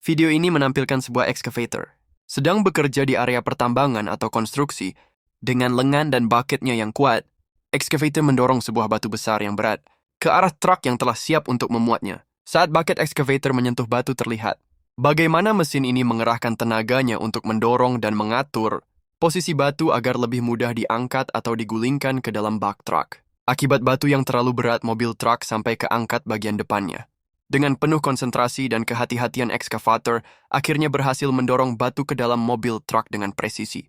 Video ini menampilkan sebuah excavator sedang bekerja di area pertambangan atau konstruksi. Dengan lengan dan bucketnya yang kuat, excavator mendorong sebuah batu besar yang berat ke arah truk yang telah siap untuk memuatnya. Saat bucket excavator menyentuh batu terlihat bagaimana mesin ini mengerahkan tenaganya untuk mendorong dan mengatur posisi batu agar lebih mudah diangkat atau digulingkan ke dalam bak truk. Akibat batu yang terlalu berat, mobil truk sampai keangkat bagian depannya. Dengan penuh konsentrasi dan kehati-hatian excavator, akhirnya berhasil mendorong batu ke dalam mobil truk dengan presisi.